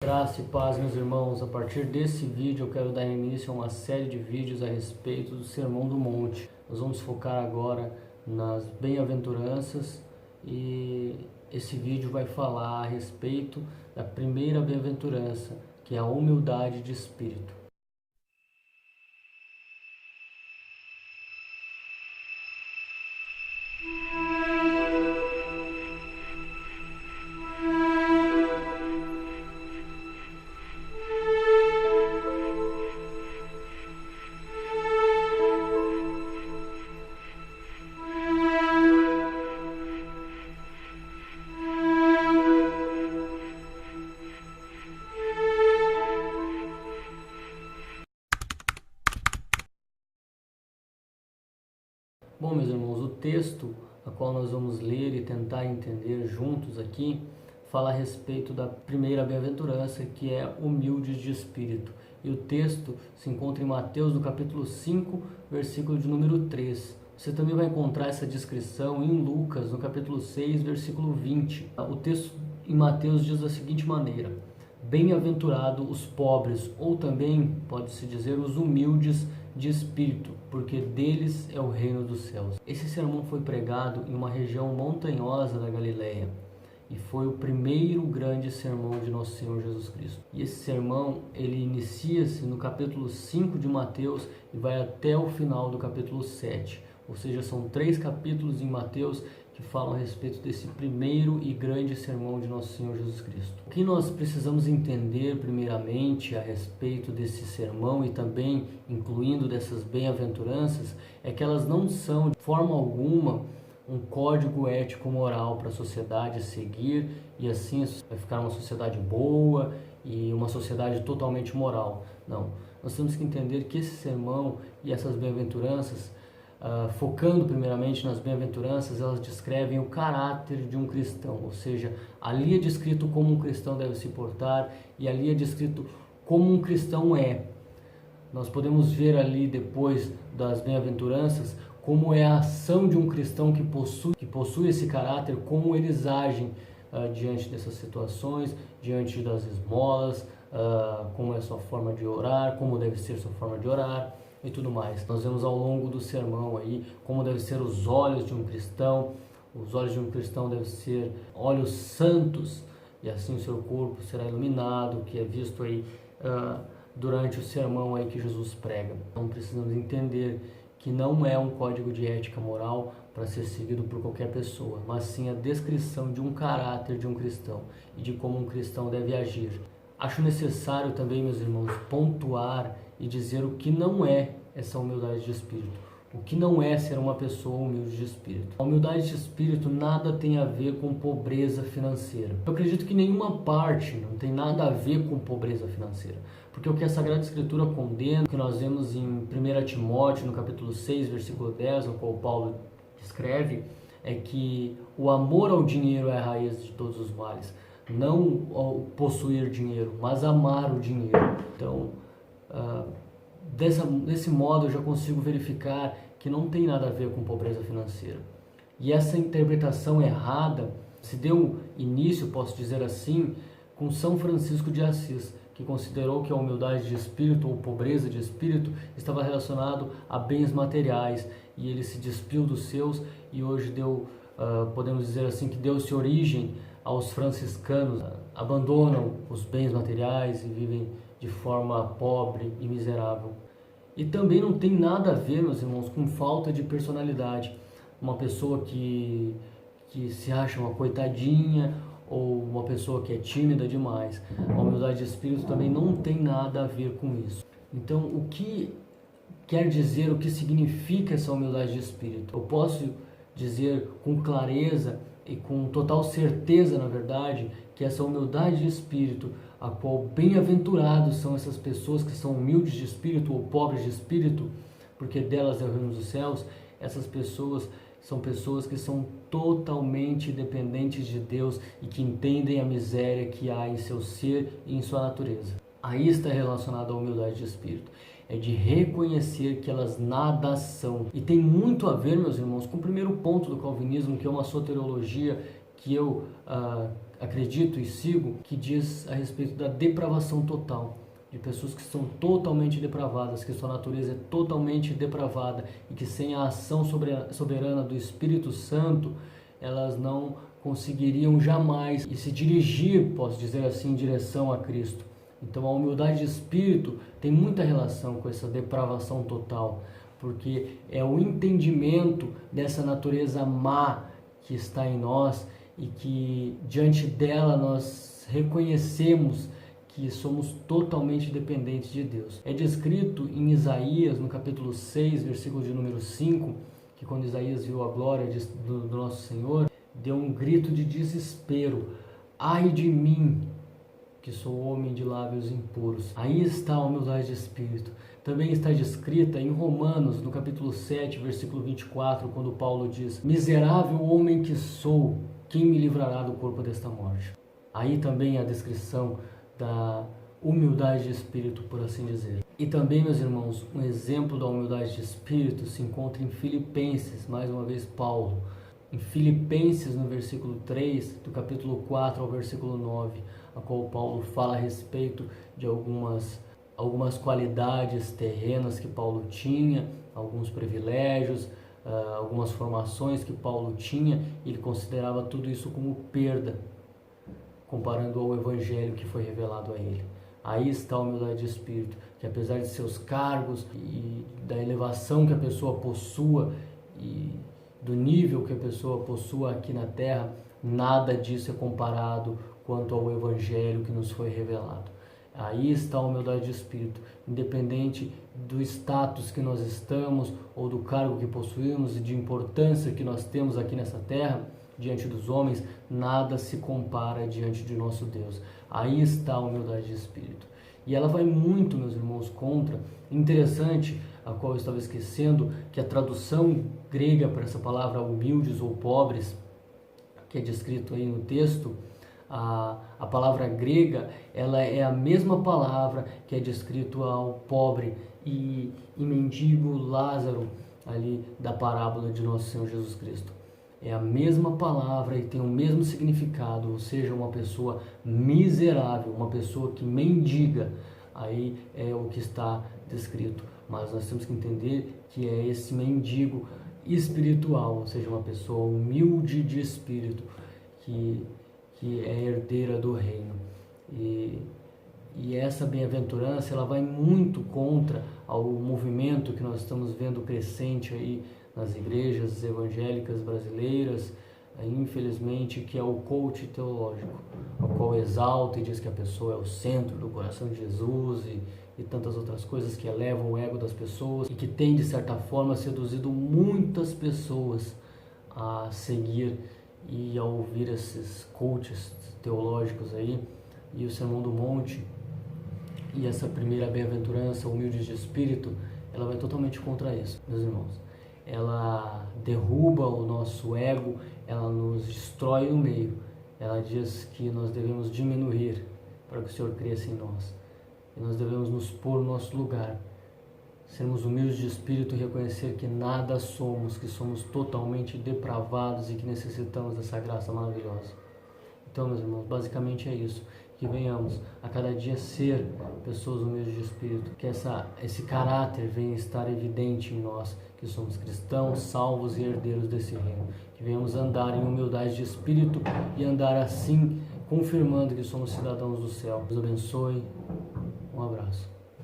Graça e paz, meus irmãos. A partir desse vídeo eu quero dar início a uma série de vídeos a respeito do Sermão do Monte. Nós vamos focar agora nas bem-aventuranças e esse vídeo vai falar a respeito da primeira bem-aventurança, que é a humildade de espírito. Bom, meus irmãos, o texto a qual nós vamos ler e tentar entender juntos aqui fala a respeito da primeira bem-aventurança, que é humildes de espírito. E o texto se encontra em Mateus, no capítulo 5, versículo de número 3. Você também vai encontrar essa descrição em Lucas, no capítulo 6, versículo 20. O texto em Mateus diz da seguinte maneira: bem-aventurado os pobres, ou também pode-se dizer os humildes de espírito, porque deles é o reino dos céus. Esse sermão foi pregado em uma região montanhosa da Galileia e foi o primeiro grande sermão de nosso Senhor Jesus Cristo. E esse sermão, ele inicia-se no capítulo 5 de Mateus e vai até o final do capítulo 7. Ou seja, são 3 capítulos em Mateus que falam a respeito desse primeiro e grande sermão de nosso Senhor Jesus Cristo. O que nós precisamos entender primeiramente a respeito desse sermão e também incluindo dessas bem-aventuranças é que elas não são de forma alguma um código ético-moral para a sociedade seguir e assim vai ficar uma sociedade boa e uma sociedade totalmente moral. Não, nós temos que entender que esse sermão e essas bem-aventuranças, focando primeiramente nas bem-aventuranças, elas descrevem o caráter de um cristão, ou seja, ali é descrito como um cristão deve se portar e ali é descrito como um cristão é. Nós podemos ver ali depois das bem-aventuranças como é a ação de um cristão que possui esse caráter, como eles agem diante dessas situações, diante das esmolas, como é a sua forma de orar, como deve ser a sua forma de orar e tudo mais. Nós vemos ao longo do sermão aí como devem ser os olhos de um cristão. Os olhos de um cristão devem ser olhos santos e assim o seu corpo será iluminado, que é visto aí durante o sermão aí que Jesus prega. Então precisamos entender que não é um código de ética moral para ser seguido por qualquer pessoa, mas sim a descrição de um caráter de um cristão e de como um cristão deve agir. Acho necessário também, meus irmãos, pontuar e dizer o que não é essa humildade de espírito. O que não é ser uma pessoa humilde de espírito. A humildade de espírito nada tem a ver com pobreza financeira. Eu acredito que nenhuma parte não tem nada a ver com pobreza financeira. Porque o que a Sagrada Escritura condena, que nós vemos em 1 Timóteo, no capítulo 6, versículo 10, no qual Paulo escreve, é que o amor ao dinheiro é a raiz de todos os males. Não o possuir dinheiro, mas amar o dinheiro. Então, desse modo eu já consigo verificar que não tem nada a ver com pobreza financeira. E essa interpretação errada se deu início, posso dizer assim, com São Francisco de Assis, que considerou que a humildade de espírito ou pobreza de espírito estava relacionado a bens materiais, e ele se despiu dos seus e hoje podemos dizer assim, que deu-se origem aos franciscanos, abandonam os bens materiais e vivem de forma pobre e miserável. E também não tem nada a ver, meus irmãos, com falta de personalidade. Uma pessoa que se acha uma coitadinha ou uma pessoa que é tímida demais. A humildade de espírito também não tem nada a ver com isso. Então, o que quer dizer, o que significa essa humildade de espírito? Eu posso dizer com clareza e com total certeza, na verdade, que essa humildade de espírito, a qual bem-aventurados são essas pessoas que são humildes de espírito ou pobres de espírito, porque delas é o reino dos céus, essas pessoas são pessoas que são totalmente dependentes de Deus e que entendem a miséria que há em seu ser e em sua natureza. Aí está relacionado à humildade de espírito. É de reconhecer que elas nada são. E tem muito a ver, meus irmãos, com o primeiro ponto do calvinismo, que é uma soteriologia que eu acredito e sigo, que diz a respeito da depravação total, de pessoas que são totalmente depravadas, que sua natureza é totalmente depravada e que sem a ação soberana do Espírito Santo, elas não conseguiriam jamais se dirigir, posso dizer assim, em direção a Cristo. Então a humildade de espírito tem muita relação com essa depravação total, porque é o entendimento dessa natureza má que está em nós e que diante dela nós reconhecemos que somos totalmente dependentes de Deus. É descrito em Isaías, no capítulo 6, versículo de número 5, que quando Isaías viu a glória do nosso Senhor, deu um grito de desespero: ai de mim, que sou homem de lábios impuros. Aí está a humildade de espírito. Também está descrita em Romanos, no capítulo 7, versículo 24, quando Paulo diz: miserável homem que sou, quem me livrará do corpo desta morte? Aí também a descrição da humildade de espírito, por assim dizer. E também, meus irmãos, um exemplo da humildade de espírito se encontra em Filipenses, mais uma vez Paulo. Em Filipenses, no versículo 3, do capítulo 4 ao versículo 9, a qual Paulo fala a respeito de algumas qualidades terrenas que Paulo tinha, alguns privilégios, algumas formações que Paulo tinha, e ele considerava tudo isso como perda, comparando ao evangelho que foi revelado a ele. Aí está a humildade de espírito, que apesar de seus cargos e da elevação que a pessoa possua e do nível que a pessoa possua aqui na terra, nada disso é comparado quanto ao evangelho que nos foi revelado. Aí está a humildade de espírito, independente do status que nós estamos ou do cargo que possuímos e de importância que nós temos aqui nessa terra, diante dos homens, nada se compara diante de nosso Deus. Aí está a humildade de espírito. E ela vai muito, meus irmãos, contra. Interessante, a qual eu estava esquecendo, que a tradução grega para essa palavra humildes ou pobres, que é descrito aí no texto, a palavra grega, ela é a mesma palavra que é descrito ao pobre e mendigo Lázaro, ali da parábola de nosso Senhor Jesus Cristo. É a mesma palavra e tem o mesmo significado, ou seja, uma pessoa miserável, uma pessoa que mendiga, aí é o que está descrito. Mas nós temos que entender que é esse mendigo espiritual, ou seja, uma pessoa humilde de espírito, que é herdeira do reino. E essa bem-aventurança, ela vai muito contra ao movimento que nós estamos vendo crescente aí nas igrejas evangélicas brasileiras, infelizmente, que é o coach teológico, o qual exalta e diz que a pessoa é o centro do coração de Jesus e tantas outras coisas que elevam o ego das pessoas e que tem, de certa forma, seduzido muitas pessoas a seguir e a ouvir esses coaches teológicos aí. E o Sermão do Monte e essa primeira bem-aventurança, humildes de espírito, ela vai totalmente contra isso, meus irmãos. Ela derruba o nosso ego, ela nos destrói no meio. Ela diz que nós devemos diminuir para que o Senhor cresça em nós. E nós devemos nos pôr no nosso lugar, sermos humildes de espírito e reconhecer que nada somos, que somos totalmente depravados e que necessitamos dessa graça maravilhosa. Então, meus irmãos, basicamente é isso. Que venhamos a cada dia ser pessoas humildes de espírito, que esse caráter venha estar evidente em nós, que somos cristãos, salvos e herdeiros desse reino. Que venhamos andar em humildade de espírito e andar assim, confirmando que somos cidadãos do céu. Deus abençoe. Um abraço.